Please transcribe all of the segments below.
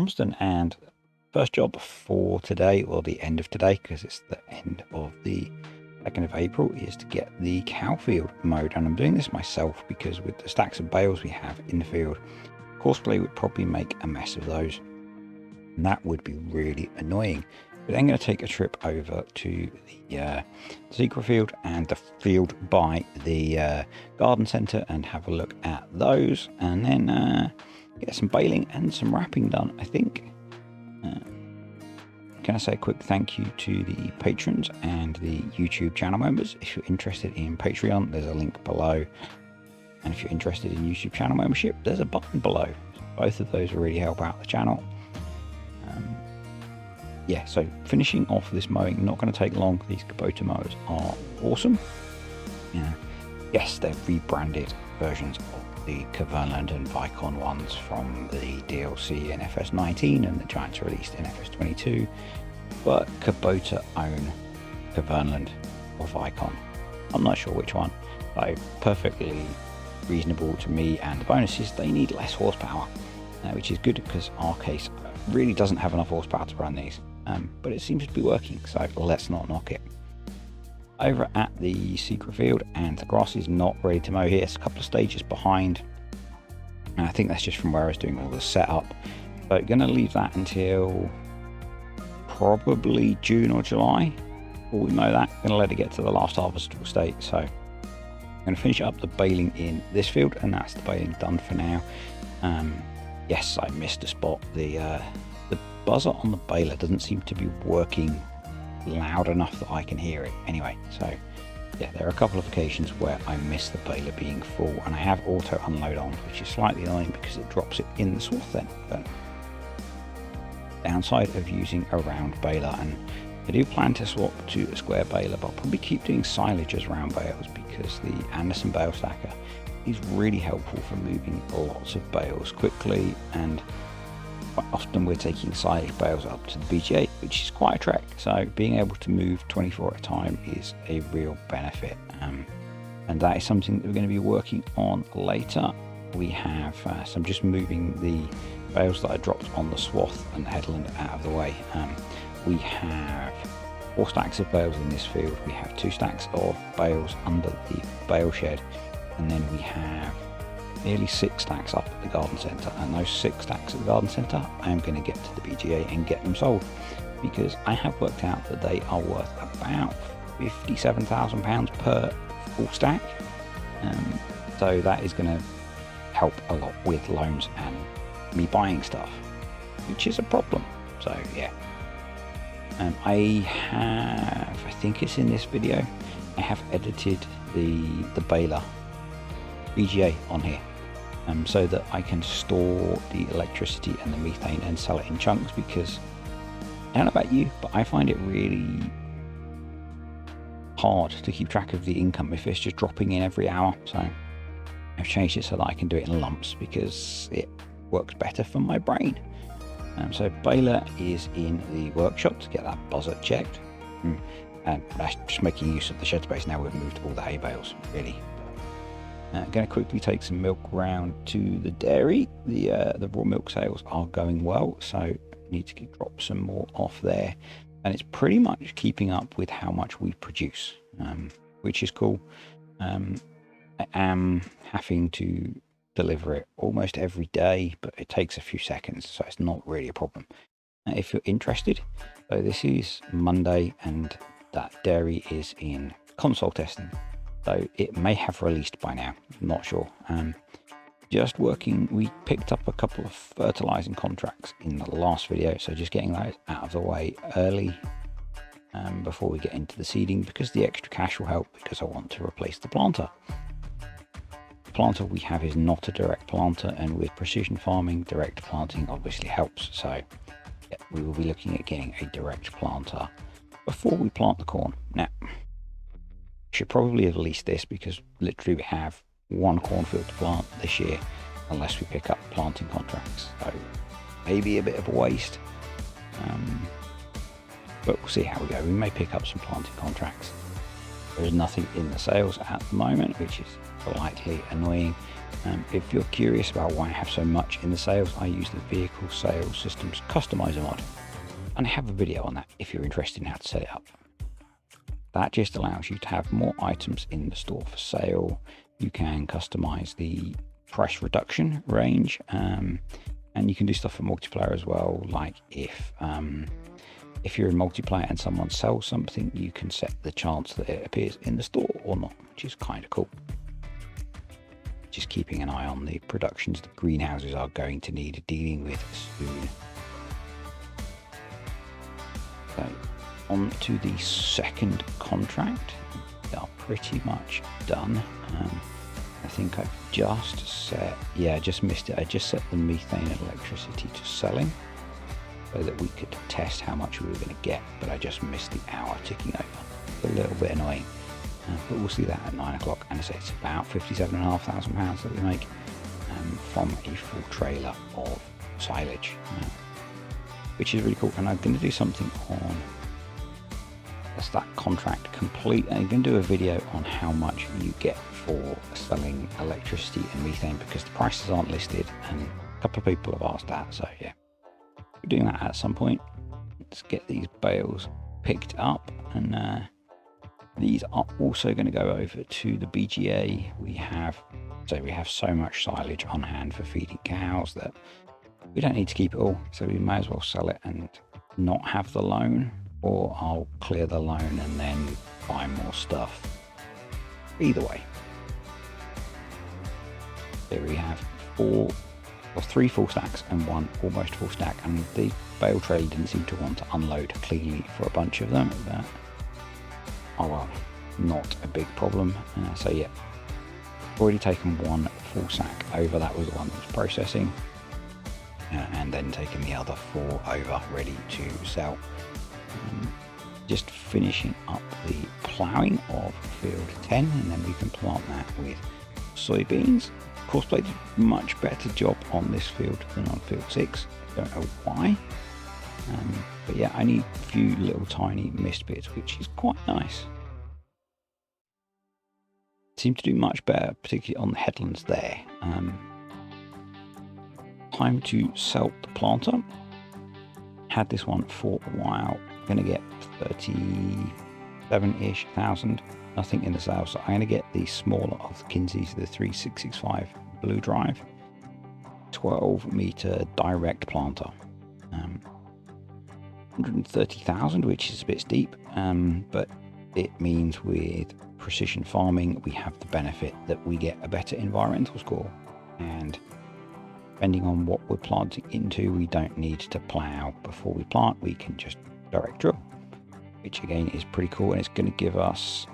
Calmsden, and first job for today, or the end of today, because it's the end of the 2nd of April, is to get the cow field mowed. And I'm doing this myself because with the stacks of bales we have in the field, horseplay would probably make a mess of those, and that would be really annoying. But I'm going to take a trip over to the secret field and the field by the garden centre and have a look at those, and then get some baling and some wrapping done, I think. Can I say a quick thank you to the patrons and the YouTube channel members? If you're interested in Patreon, there's a link below. And if you're interested in YouTube channel membership, there's a button below. Both of those will really help out the channel. Yeah, so finishing off this mowing, not going to take long. These Kubota mowers are awesome. Yes, they're rebranded versions of the Calmsden and Vicon ones from the DLC in FS19 and the Giants released in FS22, but Kubota own Calmsden or Vicon. I'm not sure which one, but perfectly reasonable to me, and the bonus is they need less horsepower, which is good because our case really doesn't have enough horsepower to run these. But it seems to be working, so let's not knock it. Over at the secret field, and the grass is not ready to mow here. It's a couple of stages behind, and I think that's just from where I was doing all the setup. So I'm going to leave that until probably June or July before we mow that. I'm going to let it get to the last harvestable state. So I'm going to finish up the baling in this field, and that's the baling done for now. Yes, I missed a spot. The buzzer on the baler doesn't seem to be working loud enough that I can hear it anyway. So yeah, there are a couple of occasions where I miss the baler being full, and I have auto unload on, which is slightly annoying because it drops it in the swath then. But downside of using a round baler, and I do plan to swap to a square baler, but I'll probably keep doing silage as round bales because the Anderson bale stacker is really helpful for moving lots of bales quickly, and quite often we're taking silage bales up to the BGA, which is quite a trek. So being able to move 24 at a time is a real benefit, and that is something that we're going to be working on later. We have so I'm just moving the bales that I dropped on the swath and the headland out of the way. We have 4 stacks of bales in this field. We have 2 stacks of bales under the bale shed, and then we have nearly 6 stacks up at the garden centre, and those 6 stacks at the garden centre I am going to get to the BGA and get them sold, because I have worked out that they are worth about £57,000 per full stack. So that is going to help a lot with loans and me buying stuff, which is a problem. So yeah, I think it's in this video, I have edited the baler BGA on here, so that I can store the electricity and the methane and sell it in chunks, because I don't know about you, but I find it really hard to keep track of the income if it's just dropping in every hour. So I've changed it so that I can do it in lumps because it works better for my brain. So baler is in the workshop to get that buzzer checked, and that's just making use of the shed space. Now we've moved all the hay bales really. I'm going to quickly take some milk round to the dairy. The raw milk sales are going well, so I need to drop some more off there, and it's pretty much keeping up with how much we produce, which is cool. I am having to deliver it almost every day, but it takes a few seconds, so it's not really a problem. If you're interested, so this is Monday, and that dairy is in console testing. So it may have released by now, I'm not sure. Just working, we picked up a couple of fertilizing contracts in the last video, so just getting those out of the way early before we get into the seeding, because the extra cash will help, because I want to replace the planter. The planter we have is not a direct planter, and with precision farming, direct planting obviously helps. So yeah, we will be looking at getting a direct planter before we plant the corn. Now, should probably have leased this, because literally we have 1 cornfield to plant this year unless we pick up planting contracts, so maybe a bit of a waste, but we'll see how we go. We may pick up some planting contracts. There's nothing in the sales at the moment, which is slightly annoying. If you're curious about why I have so much in the sales, I use the Vehicle Sales Systems Customizer mod, and I have a video on that if you're interested in how to set it up. That just allows you to have more items in the store for sale. You can customize the price reduction range, and you can do stuff for multiplayer as well. Like if you're in multiplayer and someone sells something, you can set the chance that it appears in the store or not, which is kind of cool. Just keeping an eye on the productions the greenhouses are going to need dealing with soon. So on to the second contract. We are pretty much done. I think I've just set, I just missed it. I just set the methane and electricity to selling so that we could test how much we were going to get, but I just missed the hour ticking over. A little bit annoying. But we'll see that at 9 o'clock, and it's about £57,500 that we make from a full trailer of silage, which is really cool. And I'm going to do something on that contract complete. I'm going to do a video on how much you get for selling electricity and methane, because the prices aren't listed, and a couple of people have asked that. So yeah, we're doing that at some point. Let's get these bales picked up, and these are also going to go over to the BGA. We have so much silage on hand for feeding cows that we don't need to keep it all, so we may as well sell it and not have the loan, or I'll clear the loan and then buy more stuff. Either way, here we have 3 full stacks and 1 almost full stack, and the bale trailer didn't seem to want to unload cleanly for a bunch of them, but oh well, not a big problem. So yeah, already taken 1 full sack over. That was the one that was processing, and then taken the other 4 over, ready to sell. Just finishing up the ploughing of field 10, and then we can plant that with soybeans. Of course, they did a much better job on this field than on field 6. I don't know why. But yeah, I need a few little tiny missed bits, which is quite nice. Seem to do much better, particularly on the headlands there. Time to sell the planter. Had this one for a while. Going to get 37-ish thousand, nothing in the sales. So I'm going to get the smaller of the Kinseys, the 3665 blue drive, 12-meter direct planter. 130,000, which is a bit steep, but it means with precision farming we have the benefit that we get a better environmental score, and depending on what we're planting into, we don't need to plough before we plant. We can just direct drill, which again is pretty cool, and it's going to give us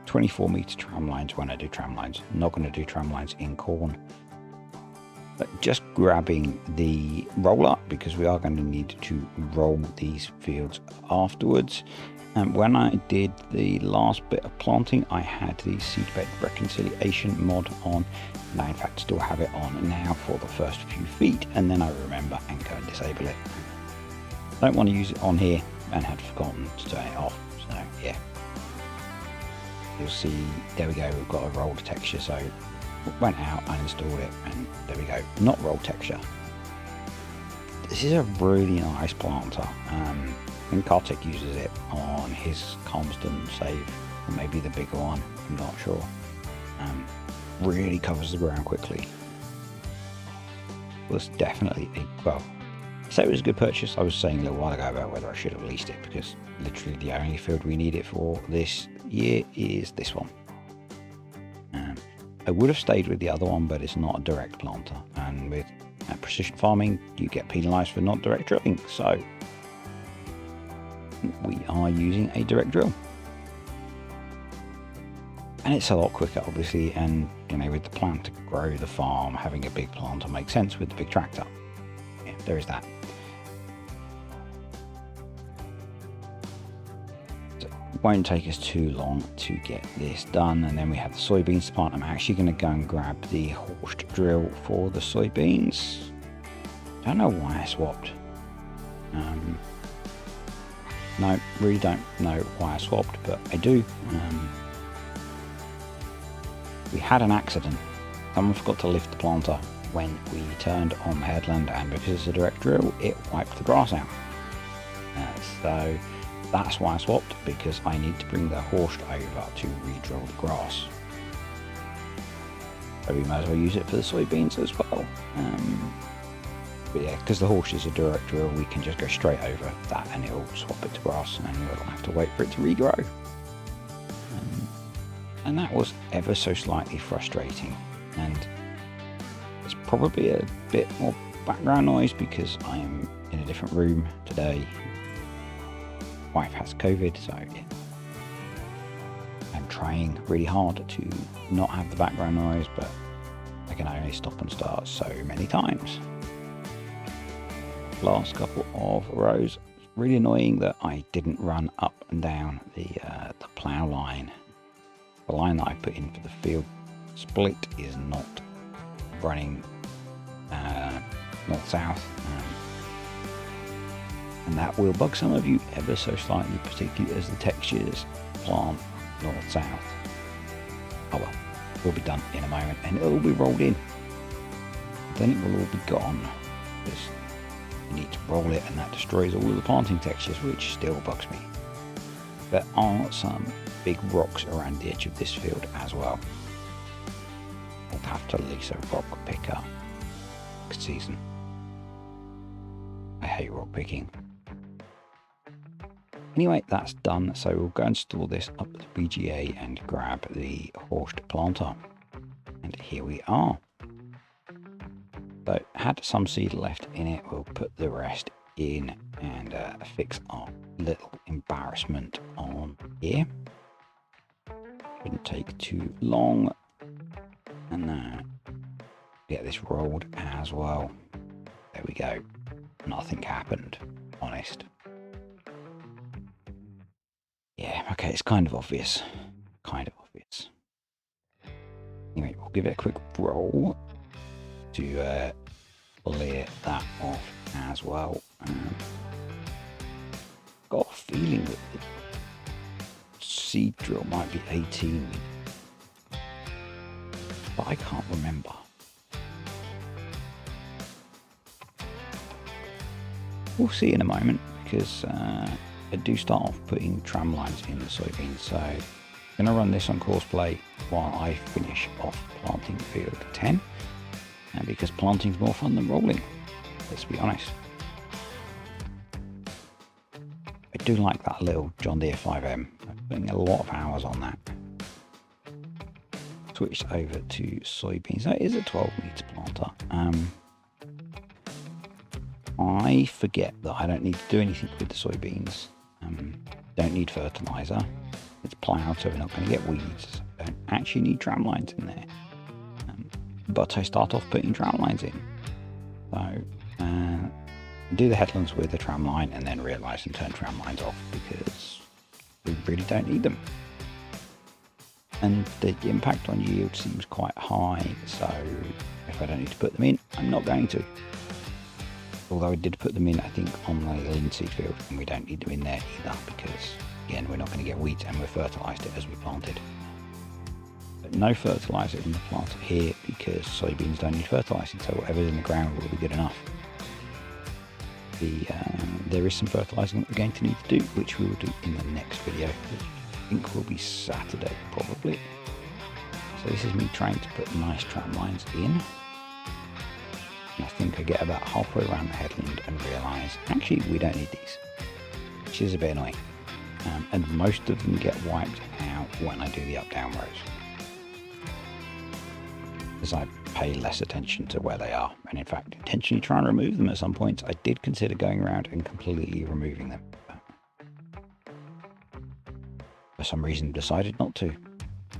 24-meter tram lines when I do tram lines. I'm not going to do tram lines in corn. But just grabbing the roller, because we are going to need to roll these fields afterwards. When I did the last bit of planting, I had the seedbed reconciliation mod on, and I in fact still have it on now for the first few feet, and then I remember and go and disable it. I don't want to use it on here and had forgotten to turn it off, so yeah. You'll see, there we go, we've got a rolled texture, so went out, uninstalled it, and there we go, not roll texture. This is a really nice planter, and Kartik uses it on his Calmsden save, or maybe the bigger one, I'm not sure. Really covers the ground quickly. Was definitely so it was a good purchase. I was saying a little while ago about whether I should have leased it, because literally the only field we need it for this year is this one. I would have stayed with the other one, but it's not a direct planter, and with precision farming you get penalised for not direct drilling, so we are using a direct drill, and it's a lot quicker obviously, and you know, with the plan to grow the farm, having a big planter makes sense with the big tractor. Yeah, there is that. Won't take us too long to get this done, and then we have the soybeans to plant. I'm actually going to go and grab the horsed drill for the soybeans. Don't know why I swapped. No, really don't know why I swapped, but I do. we had an accident. Someone forgot to lift the planter when we turned on the headland, and because it's a direct drill, it wiped the grass out. So that's why I swapped, because I need to bring the horse over to re-drill the grass. So we might as well use it for the soybeans as well. But yeah, because the horse is a direct drill, we can just go straight over that and it'll swap it to grass, and we'll have to wait for it to regrow. And that was ever so slightly frustrating. And it's probably a bit more background noise because I am in a different room today. Wife has COVID, so yeah. I'm trying really hard to not have the background noise, but I can only stop and start so many times. Last couple of rows, really annoying that I didn't run up and down the plough line. The line that I put in for the field split is not running north-south, and that will bug some of you ever so slightly, particularly as the textures plant north-south. Oh well, we'll be done in a moment and it'll all be rolled in. Then it will all be gone, because you need to roll it and that destroys all the planting textures, which still bugs me. There are some big rocks around the edge of this field as well. I'll have to lease a rock picker next season. I hate rock picking. Anyway, that's done, so we'll go and store this up at the BGA and grab the horsed planter. And here we are. So, had some seed left in it, we'll put the rest in and fix our little embarrassment on here. Shouldn't take too long. And get this rolled as well. There we go. Nothing happened, honest. Yeah, okay, it's kind of obvious. Anyway, we'll give it a quick roll to clear that off as well. Got a feeling that the seed drill might be 18, but I can't remember. We'll see in a moment, because I do start off putting tram lines in the soybeans, so I'm going to run this on course play while I finish off planting field 10, and because planting's more fun than rolling, let's be honest. I do like that little John Deere 5M. I'm putting a lot of hours on that. Switched over to soybeans. That is a 12-meter planter. I forget that I don't need to do anything with the soybeans. Don't need fertilizer. It's ploughed, so we're not going to get weeds. Don't actually need tram lines in there. But I start off putting tram lines in. So do the headlands with the tram line and then realise and turn tram lines off, because we really don't need them. And the impact on yield seems quite high, so if I don't need to put them in, I'm not going to. Although I did put them in, I think, on the linseed field, and we don't need them in there either, because again, we're not going to get weeds, and we fertilised it as we planted. But no fertiliser in the planter here, because soybeans don't need fertilising, so whatever's in the ground will be good enough. There is some fertilising that we're going to need to do, which we will do in the next video, which I think will be Saturday probably. So this is me trying to put nice tram lines in. And I think I get about halfway around the headland and realise, actually, we don't need these, which is a bit annoying. And most of them get wiped out when I do the up-down rows, because I pay less attention to where they are, and in fact intentionally try and remove them at some points. I did consider going around and completely removing them, but for some reason decided not to.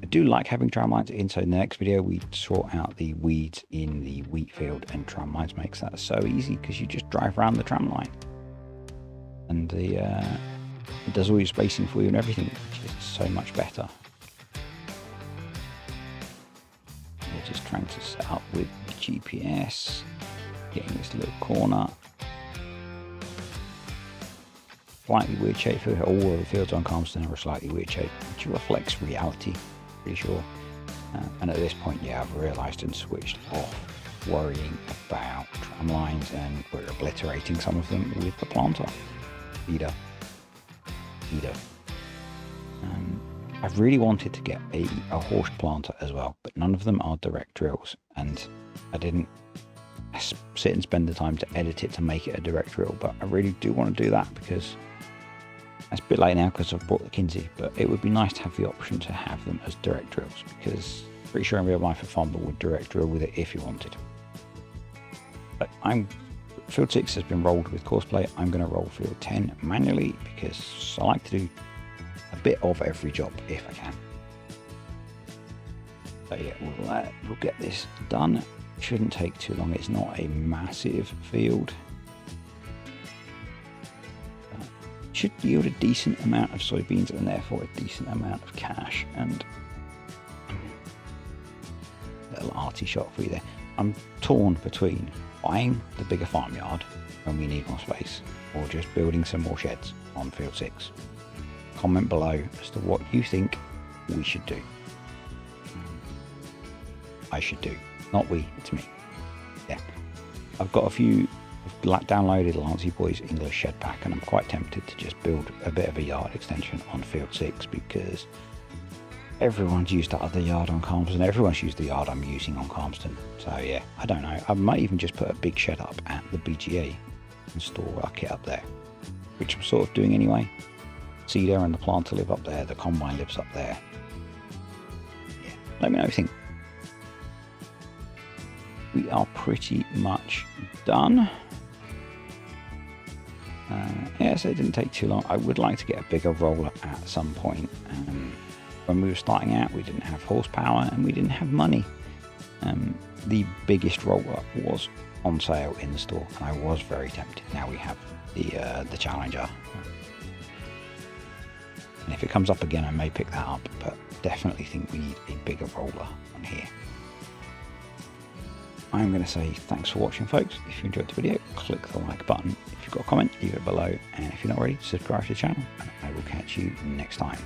I do like having tram lines in, so in the next video we sort out the weeds in the wheat field, and tram lines makes that so easy, because you just drive around the tram line and it does all your spacing for you and everything, which is so much better. We're just trying to set up with the GPS, getting this little corner. Slightly weird shape. All of the fields on Calmsden are a slightly weird shape, which reflects reality, pretty sure. And at this point, yeah, I've realised and switched off worrying about tram lines, and we're obliterating some of them with the planter. Feeder. I've really wanted to get a horse planter as well, but none of them are direct drills, and I didn't sit and spend the time to edit it to make it a direct drill, but I really do want to do that because it's a bit late now because I've bought the Kinsey, but it would be nice to have the option to have them as direct drills, because I'm pretty sure in real life a farmer would direct drill with it if he wanted. But Field 6 has been rolled with course plate. I'm going to roll Field 10 manually because I like to do a bit of every job if I can. So yeah, we'll get this done. Shouldn't take too long. It's not a massive field. Should yield a decent amount of soybeans and therefore a decent amount of cash. And a little arty shot for you there. I'm torn between buying the bigger farmyard when we need more space, or just building some more sheds on Field 6. Comment below as to what you think we should do. I should do. Not we, it's me. Yeah. I've got I've downloaded Lancey Boy's English Shed Pack, and I'm quite tempted to just build a bit of a yard extension on Field 6 because everyone's used that other yard on Calmsden. Everyone's used the yard I'm using on Calmsden. So yeah, I don't know. I might even just put a big shed up at the BGA and store our kit up there, which I'm sort of doing anyway. Cedar and the planter live up there. The combine lives up there. Yeah, let me know what you think. We are pretty much done. Yeah, so it didn't take too long. I would like to get a bigger roller at some point. When we were starting out, we didn't have horsepower and we didn't have money. The biggest roller was on sale in the store, and I was very tempted. Now we have the Challenger. And if it comes up again, I may pick that up, but definitely think we need a bigger roller on here. I'm going to say thanks for watching, folks. If you enjoyed the video, click the like button. If you've got a comment, leave it below. And if you're not already, subscribe to the channel, and I will catch you next time.